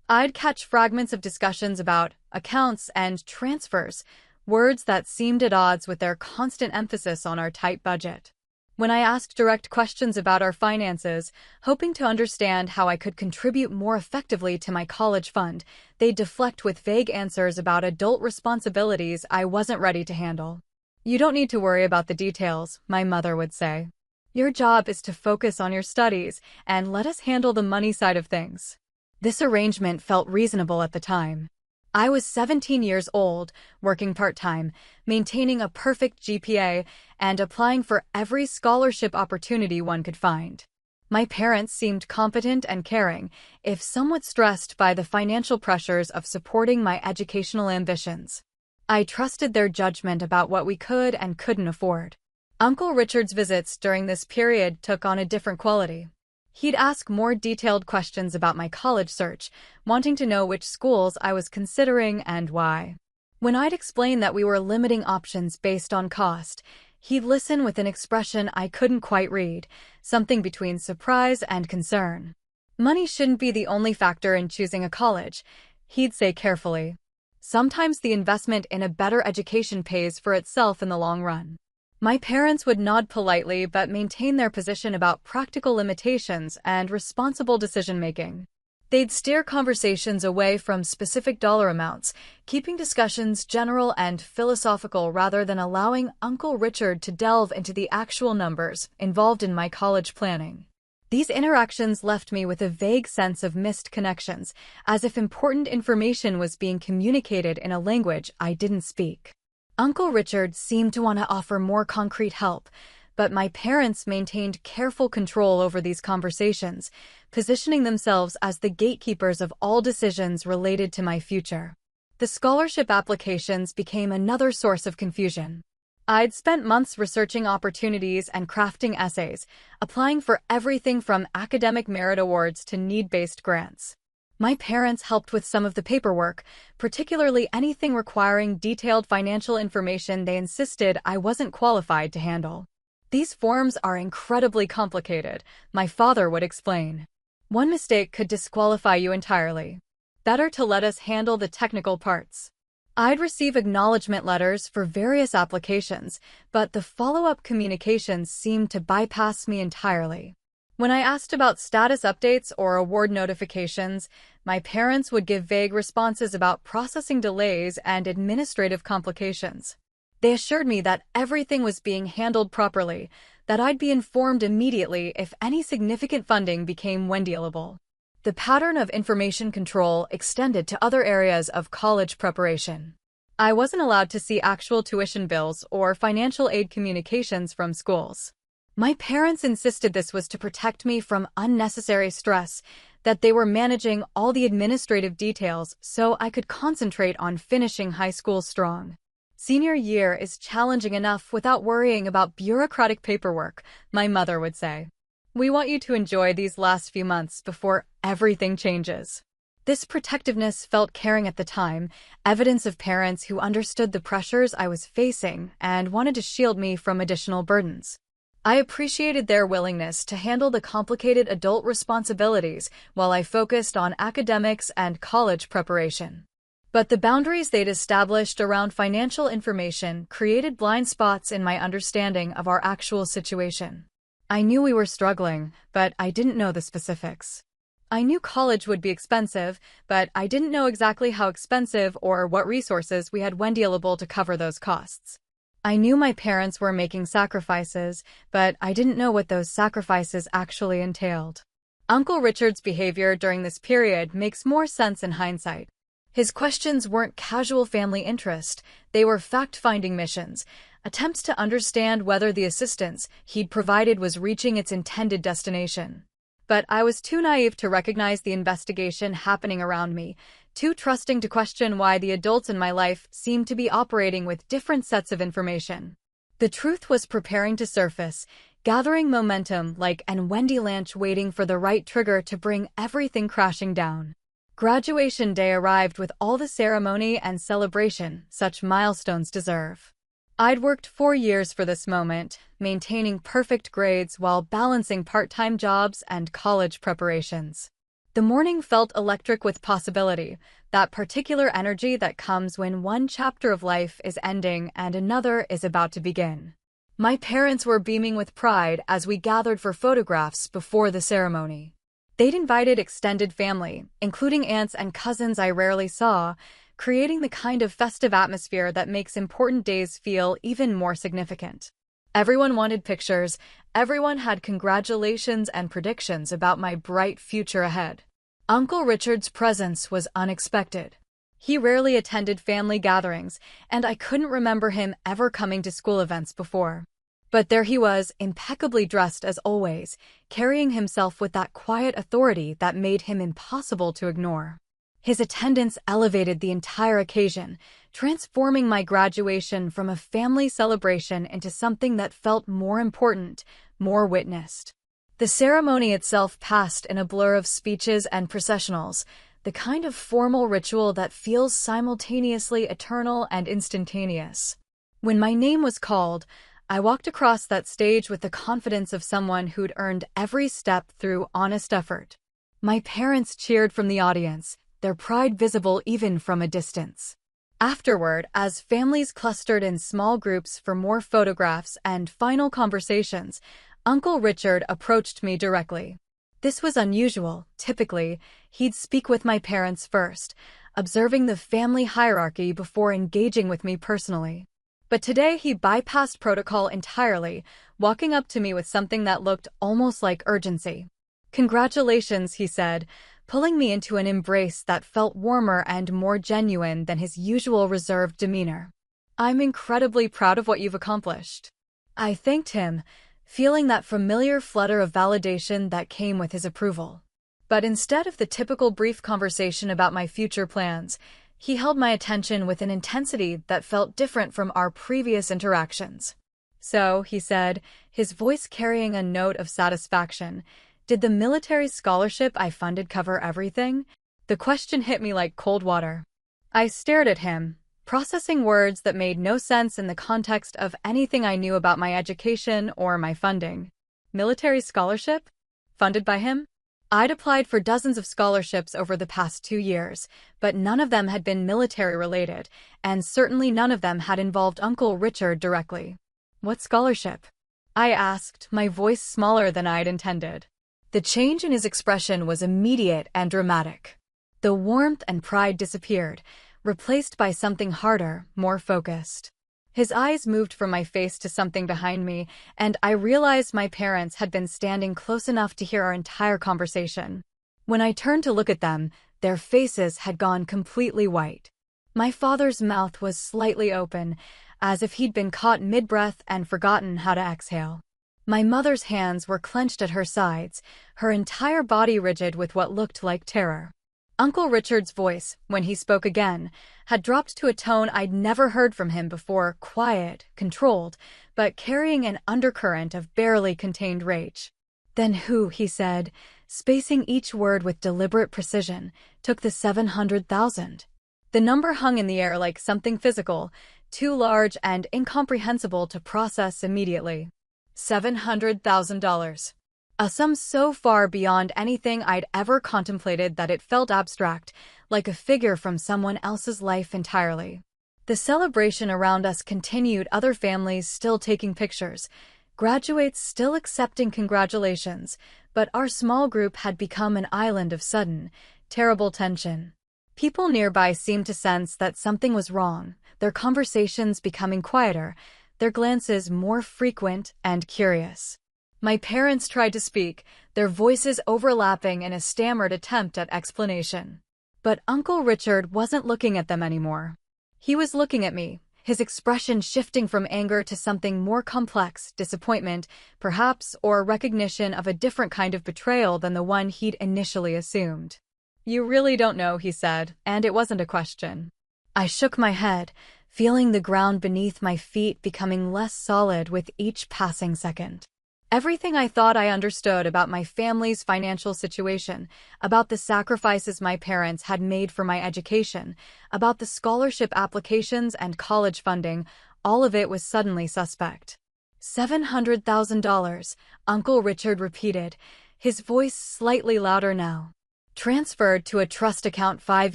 I'd catch fragments of discussions about accounts and transfers, words that seemed at odds with their constant emphasis on our tight budget. When I asked direct questions about our finances, hoping to understand how I could contribute more effectively to my college fund, they'd deflect with vague answers about adult responsibilities I wasn't ready to handle. "You don't need to worry about the details," my mother would say. "Your job is to focus on your studies and let us handle the money side of things." This arrangement felt reasonable at the time. I was 17 years old, working part-time, maintaining a perfect GPA, and applying for every scholarship opportunity one could find. My parents seemed competent and caring, if somewhat stressed by the financial pressures of supporting my educational ambitions. I trusted their judgment about what we could and couldn't afford. Uncle Richard's visits during this period took on a different quality. He'd ask more detailed questions about my college search, wanting to know which schools I was considering and why. When I'd explain that we were limiting options based on cost, he'd listen with an expression I couldn't quite read, something between surprise and concern. "Money shouldn't be the only factor in choosing a college," he'd say carefully. "Sometimes the investment in a better education pays for itself in the long run." My parents would nod politely but maintain their position about practical limitations and responsible decision-making. They'd steer conversations away from specific dollar amounts, keeping discussions general and philosophical rather than allowing Uncle Richard to delve into the actual numbers involved in my college planning. These interactions left me with a vague sense of missed connections, as if important information was being communicated in a language I didn't speak. Uncle Richard seemed to want to offer more concrete help, but my parents maintained careful control over these conversations, positioning themselves as the gatekeepers of all decisions related to my future. The scholarship applications became another source of confusion. I'd spent months researching opportunities and crafting essays, applying for everything from academic merit awards to need-based grants. My parents helped with some of the paperwork, particularly anything requiring detailed financial information they insisted I wasn't qualified to handle. "These forms are incredibly complicated," my father would explain. "One mistake could disqualify you entirely. Better to let us handle the technical parts." I'd receive acknowledgement letters for various applications, but the follow-up communications seemed to bypass me entirely. When I asked about status updates or award notifications, my parents would give vague responses about processing delays and administrative complications. They assured me that everything was being handled properly, that I'd be informed immediately if any significant funding became undealable. The pattern of information control extended to other areas of college preparation. I wasn't allowed to see actual tuition bills or financial aid communications from schools. My parents insisted this was to protect me from unnecessary stress, that they were managing all the administrative details so I could concentrate on finishing high school strong. "Senior year is challenging enough without worrying about bureaucratic paperwork," my mother would say. "We want you to enjoy these last few months before everything changes." This protectiveness felt caring at the time, evidence of parents who understood the pressures I was facing and wanted to shield me from additional burdens. I appreciated their willingness to handle the complicated adult responsibilities while I focused on academics and college preparation. But the boundaries they'd established around financial information created blind spots in my understanding of our actual situation. I knew we were struggling, but I didn't know the specifics. I knew college would be expensive, but I didn't know exactly how expensive or what resources we had available to cover those costs. I knew my parents were making sacrifices, but I didn't know what those sacrifices actually entailed. Uncle Richard's behavior during this period makes more sense in hindsight. His questions weren't casual family interest, they were fact-finding missions, attempts to understand whether the assistance he'd provided was reaching its intended destination. But I was too naive to recognize the investigation happening around me, too trusting to question why the adults in my life seemed to be operating with different sets of information. The truth was preparing to surface, gathering momentum like an Wendy Lanch waiting for the right trigger to bring everything crashing down. Graduation day arrived with all the ceremony and celebration such milestones deserve. I'd worked 4 years for this moment, maintaining perfect grades while balancing part-time jobs and college preparations. The morning felt electric with possibility, that particular energy that comes when one chapter of life is ending and another is about to begin. My parents were beaming with pride as we gathered for photographs before the ceremony. They'd invited extended family, including aunts and cousins I rarely saw, creating the kind of festive atmosphere that makes important days feel even more significant. Everyone wanted pictures, everyone had congratulations and predictions about my bright future ahead. Uncle Richard's presence was unexpected. He rarely attended family gatherings, and I couldn't remember him ever coming to school events before. But there he was, impeccably dressed as always, carrying himself with that quiet authority that made him impossible to ignore. His attendance elevated the entire occasion, transforming my graduation from a family celebration into something that felt more important, more witnessed. The ceremony itself passed in a blur of speeches and processionals, the kind of formal ritual that feels simultaneously eternal and instantaneous. When my name was called, I walked across that stage with the confidence of someone who'd earned every step through honest effort. My parents cheered from the audience, their pride visible even from a distance. Afterward, as families clustered in small groups for more photographs and final conversations, Uncle Richard approached me directly. This was unusual. Typically, he'd speak with my parents first, observing the family hierarchy before engaging with me personally. But today he bypassed protocol entirely, walking up to me with something that looked almost like urgency. "Congratulations," he said, pulling me into an embrace that felt warmer and more genuine than his usual reserved demeanor. "I'm incredibly proud of what you've accomplished." I thanked him, feeling that familiar flutter of validation that came with his approval. But instead of the typical brief conversation about my future plans, he held my attention with an intensity that felt different from our previous interactions. "So," he said, his voice carrying a note of satisfaction, "did the military scholarship I funded cover everything?" The question hit me like cold water. I stared at him, processing words that made no sense in the context of anything I knew about my education or my funding. Military scholarship? Funded by him? I'd applied for dozens of scholarships over the past 2 years, but none of them had been military-related, and certainly none of them had involved Uncle Richard directly. "What scholarship?" I asked, my voice smaller than I'd intended. The change in his expression was immediate and dramatic. The warmth and pride disappeared, replaced by something harder, more focused. His eyes moved from my face to something behind me, and I realized my parents had been standing close enough to hear our entire conversation. When I turned to look at them, their faces had gone completely white. My father's mouth was slightly open, as if he'd been caught mid-breath and forgotten how to exhale. My mother's hands were clenched at her sides, her entire body rigid with what looked like terror. Uncle Richard's voice, when he spoke again, had dropped to a tone I'd never heard from him before, quiet, controlled, but carrying an undercurrent of barely contained rage. "Then who," he said, spacing each word with deliberate precision, "took the 700,000? The number hung in the air like something physical, too large and incomprehensible to process immediately. $700,000. A sum so far beyond anything I'd ever contemplated that it felt abstract, like a figure from someone else's life entirely. The celebration around us continued, other families still taking pictures, graduates still accepting congratulations, but our small group had become an island of sudden, terrible tension. People nearby seemed to sense that something was wrong, their conversations becoming quieter, their glances more frequent and curious. My parents tried to speak, their voices overlapping in a stammered attempt at explanation. But Uncle Richard wasn't looking at them anymore. He was looking at me, his expression shifting from anger to something more complex, disappointment, perhaps, or recognition of a different kind of betrayal than the one he'd initially assumed. You really don't know, he said, and it wasn't a question. I shook my head, feeling the ground beneath my feet becoming less solid with each passing second. Everything I thought I understood about my family's financial situation, about the sacrifices my parents had made for my education, about the scholarship applications and college funding, all of it was suddenly suspect. $700,000, Uncle Richard repeated, his voice slightly louder now. Transferred to a trust account 5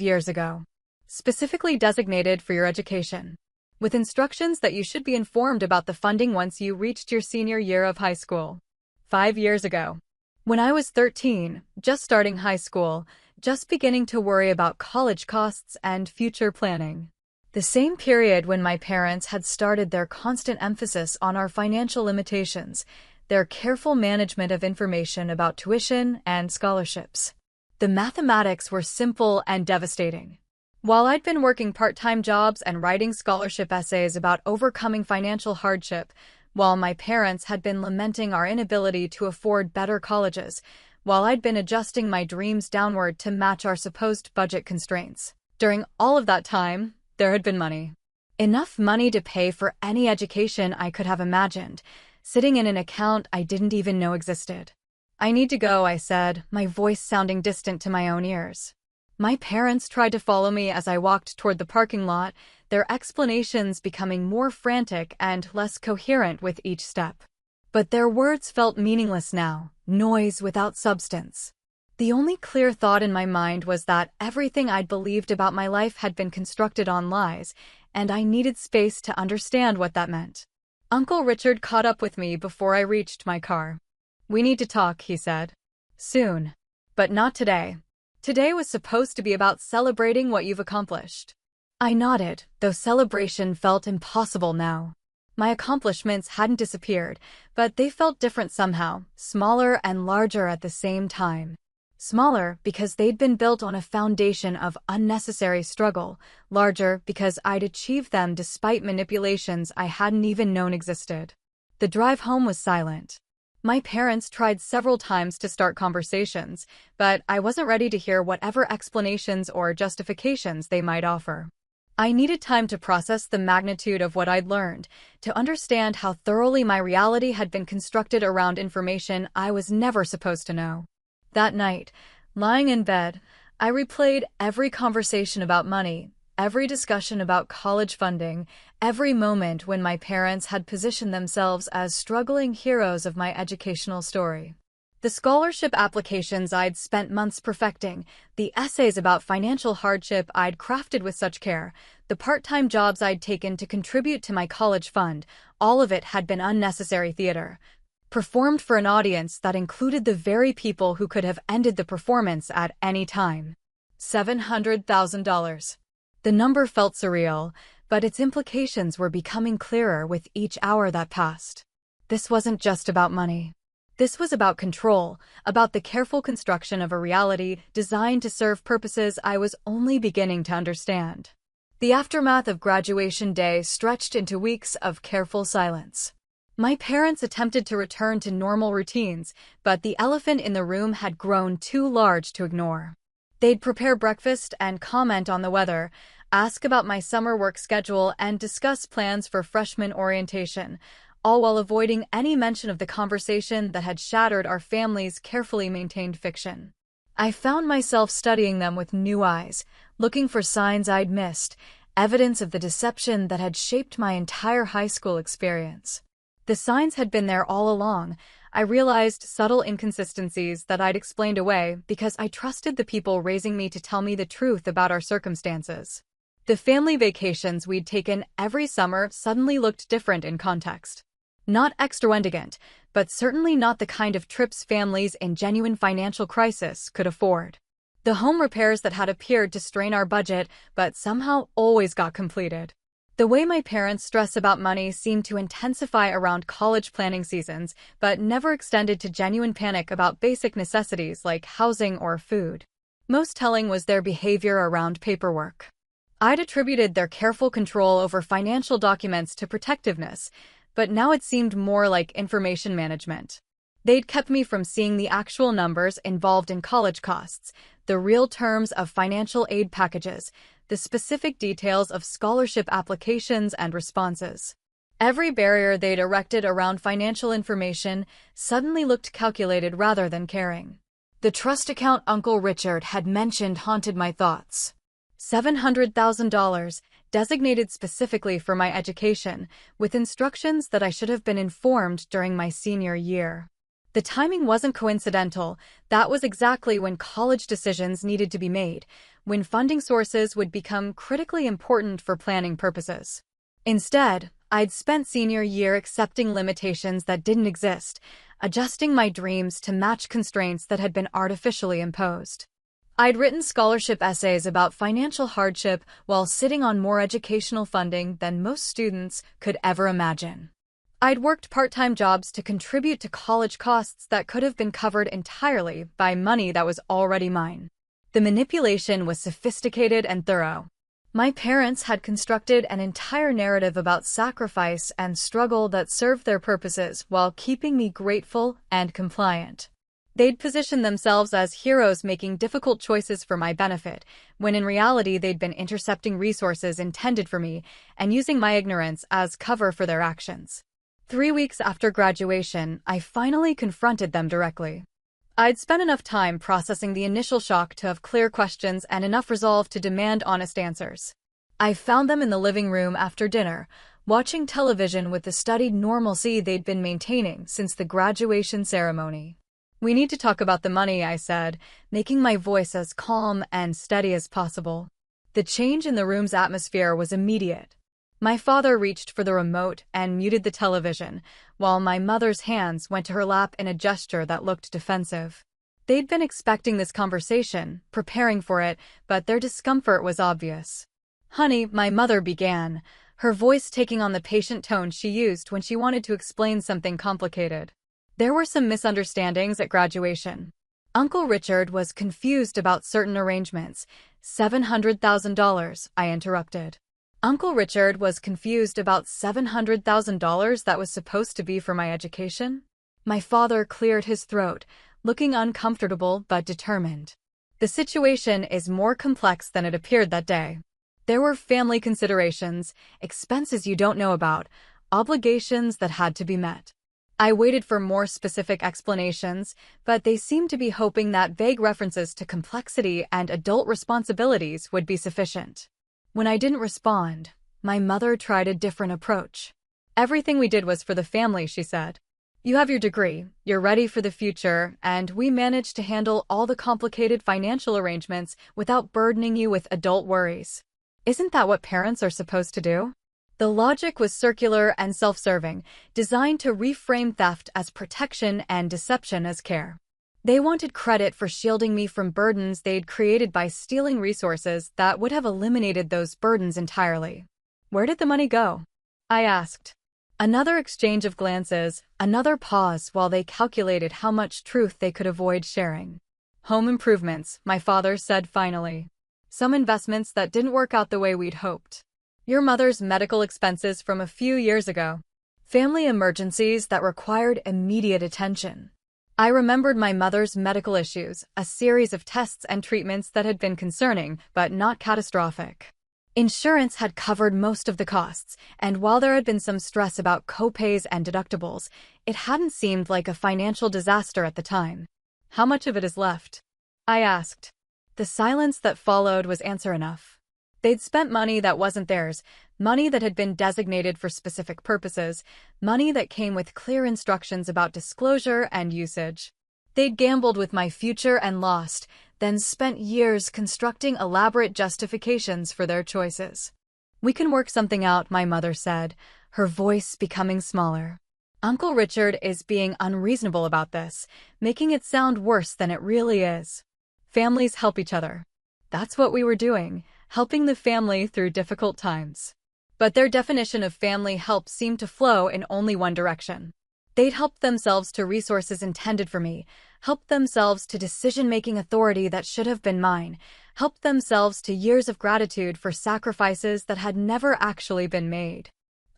years ago. Specifically designated for your education. With instructions that you should be informed about the funding once you reached your senior year of high school. 5 years ago. When I was 13, just starting high school, just beginning to worry about college costs and future planning. The same period when my parents had started their constant emphasis on our financial limitations, their careful management of information about tuition and scholarships. The mathematics were simple and devastating. While I'd been working part-time jobs and writing scholarship essays about overcoming financial hardship, while my parents had been lamenting our inability to afford better colleges, while I'd been adjusting my dreams downward to match our supposed budget constraints. During all of that time, there had been money. Enough money to pay for any education I could have imagined, sitting in an account I didn't even know existed. I need to go, I said, my voice sounding distant to my own ears. My parents tried to follow me as I walked toward the parking lot, their explanations becoming more frantic and less coherent with each step. But their words felt meaningless now, noise without substance. The only clear thought in my mind was that everything I'd believed about my life had been constructed on lies, and I needed space to understand what that meant. Uncle Richard caught up with me before I reached my car. We need to talk, he said. Soon. But not today. Today was supposed to be about celebrating what you've accomplished. I nodded, though celebration felt impossible now. My accomplishments hadn't disappeared, but they felt different somehow, smaller and larger at the same time. Smaller because they'd been built on a foundation of unnecessary struggle, larger because I'd achieved them despite manipulations I hadn't even known existed. The drive home was silent. My parents tried several times to start conversations, but I wasn't ready to hear whatever explanations or justifications they might offer. I needed time to process the magnitude of what I'd learned, to understand how thoroughly my reality had been constructed around information I was never supposed to know. That night, lying in bed, I replayed every conversation about money, every discussion about college funding, every moment when my parents had positioned themselves as struggling heroes of my educational story. The scholarship applications I'd spent months perfecting, the essays about financial hardship I'd crafted with such care, the part-time jobs I'd taken to contribute to my college fund, all of it had been unnecessary theater, performed for an audience that included the very people who could have ended the performance at any time. $700,000. The number felt surreal, but its implications were becoming clearer with each hour that passed. This wasn't just about money. This was about control, about the careful construction of a reality designed to serve purposes I was only beginning to understand. The aftermath of graduation day stretched into weeks of careful silence. My parents attempted to return to normal routines, but the elephant in the room had grown too large to ignore. They'd prepare breakfast and comment on the weather, ask about my summer work schedule, and discuss plans for freshman orientation, all while avoiding any mention of the conversation that had shattered our family's carefully maintained fiction. I found myself studying them with new eyes, looking for signs I'd missed, evidence of the deception that had shaped my entire high school experience. The signs had been there all along. I realized subtle inconsistencies that I'd explained away because I trusted the people raising me to tell me the truth about our circumstances. The family vacations we'd taken every summer suddenly looked different in context. Not extravagant, but certainly not the kind of trips families in genuine financial crisis could afford. The home repairs that had appeared to strain our budget but somehow always got completed. The way my parents' stress about money seemed to intensify around college planning seasons, but never extended to genuine panic about basic necessities like housing or food. Most telling was their behavior around paperwork. I'd attributed their careful control over financial documents to protectiveness, but now it seemed more like information management. They'd kept me from seeing the actual numbers involved in college costs, the real terms of financial aid packages, the specific details of scholarship applications and responses. Every barrier they'd erected around financial information suddenly looked calculated rather than caring. The trust account Uncle Richard had mentioned haunted my thoughts. $700,000, designated specifically for my education, with instructions that I should have been informed during my senior year. The timing wasn't coincidental. That was exactly when college decisions needed to be made, when funding sources would become critically important for planning purposes. Instead, I'd spent senior year accepting limitations that didn't exist, adjusting my dreams to match constraints that had been artificially imposed. I'd written scholarship essays about financial hardship while sitting on more educational funding than most students could ever imagine. I'd worked part-time jobs to contribute to college costs that could have been covered entirely by money that was already mine. The manipulation was sophisticated and thorough. My parents had constructed an entire narrative about sacrifice and struggle that served their purposes while keeping me grateful and compliant. They'd positioned themselves as heroes making difficult choices for my benefit, when in reality they'd been intercepting resources intended for me and using my ignorance as cover for their actions. 3 weeks after graduation, I finally confronted them directly. I'd spent enough time processing the initial shock to have clear questions and enough resolve to demand honest answers. I found them in the living room after dinner, watching television with the studied normalcy they'd been maintaining since the graduation ceremony. "We need to talk about the money," I said, making my voice as calm and steady as possible. The change in the room's atmosphere was immediate. My father reached for the remote and muted the television, while my mother's hands went to her lap in a gesture that looked defensive. They'd been expecting this conversation, preparing for it, but their discomfort was obvious. "Honey," my mother began, her voice taking on the patient tone she used when she wanted to explain something complicated. "There were some misunderstandings at graduation. Uncle Richard was confused about certain arrangements." $700,000, I interrupted. "Uncle Richard was confused about $700,000 that was supposed to be for my education?" My father cleared his throat, looking uncomfortable but determined. "The situation is more complex than it appeared that day. There were family considerations, expenses you don't know about, obligations that had to be met." I waited for more specific explanations, but they seemed to be hoping that vague references to complexity and adult responsibilities would be sufficient. When I didn't respond, my mother tried a different approach. "Everything we did was for the family," she said. "You have your degree, you're ready for the future, and we managed to handle all the complicated financial arrangements without burdening you with adult worries. Isn't that what parents are supposed to do?" The logic was circular and self-serving, designed to reframe theft as protection and deception as care. They wanted credit for shielding me from burdens they'd created by stealing resources that would have eliminated those burdens entirely. "Where did the money go?" I asked. Another exchange of glances, another pause while they calculated how much truth they could avoid sharing. "Home improvements," my father said finally. "Some investments that didn't work out the way we'd hoped. Your mother's medical expenses from a few years ago. Family emergencies that required immediate attention." I remembered my mother's medical issues, a series of tests and treatments that had been concerning, but not catastrophic. Insurance had covered most of the costs, and while there had been some stress about co-pays and deductibles, it hadn't seemed like a financial disaster at the time. "How much of it is left?" I asked. The silence that followed was answer enough. They'd spent money that wasn't theirs, money that had been designated for specific purposes, money that came with clear instructions about disclosure and usage. They'd gambled with my future and lost, then spent years constructing elaborate justifications for their choices. "We can work something out," my mother said, her voice becoming smaller. "Uncle Richard is being unreasonable about this, making it sound worse than it really is. Families help each other." That's what we were doing, helping the family through difficult times. But their definition of family help seemed to flow in only one direction. They'd helped themselves to resources intended for me, helped themselves to decision-making authority that should have been mine, helped themselves to years of gratitude for sacrifices that had never actually been made.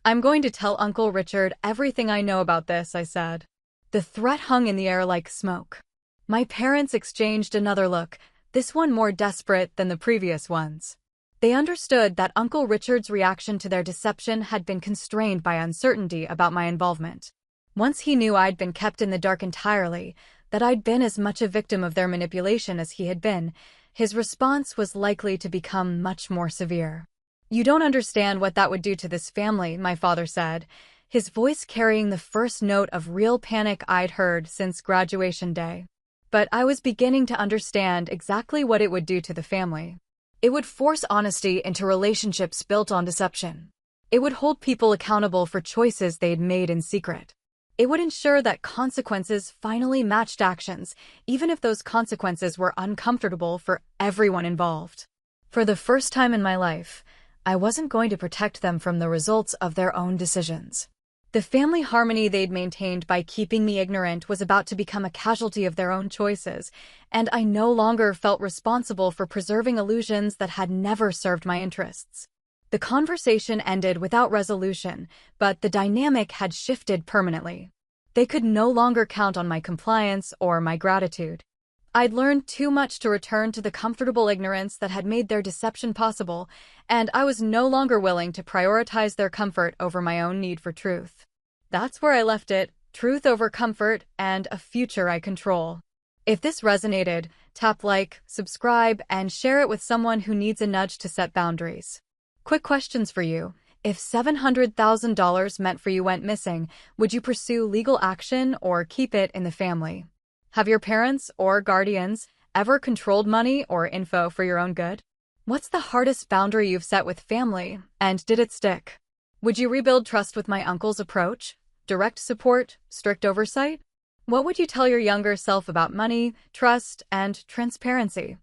"I'm going to tell Uncle Richard everything I know about this," I said. The threat hung in the air like smoke. My parents exchanged another look, this one more desperate than the previous ones. They understood that Uncle Richard's reaction to their deception had been constrained by uncertainty about my involvement. Once he knew I'd been kept in the dark entirely, that I'd been as much a victim of their manipulation as he had been, his response was likely to become much more severe. "You don't understand what that would do to this family," my father said, his voice carrying the first note of real panic I'd heard since graduation day. But I was beginning to understand exactly what it would do to the family. It would force honesty into relationships built on deception. It would hold people accountable for choices they'd made in secret. It would ensure that consequences finally matched actions, even if those consequences were uncomfortable for everyone involved. For the first time in my life, I wasn't going to protect them from the results of their own decisions. The family harmony they'd maintained by keeping me ignorant was about to become a casualty of their own choices, and I no longer felt responsible for preserving illusions that had never served my interests. The conversation ended without resolution, but the dynamic had shifted permanently. They could no longer count on my compliance or my gratitude. I'd learned too much to return to the comfortable ignorance that had made their deception possible, and I was no longer willing to prioritize their comfort over my own need for truth. That's where I left it, truth over comfort, and a future I control. If this resonated, tap like, subscribe, and share it with someone who needs a nudge to set boundaries. Quick questions for you. If $700,000 meant for you went missing, would you pursue legal action or keep it in the family? Have your parents or guardians ever controlled money or info for your own good? What's the hardest boundary you've set with family, and did it stick? Would you rebuild trust with my uncle's approach? Direct support, strict oversight? What would you tell your younger self about money, trust, and transparency?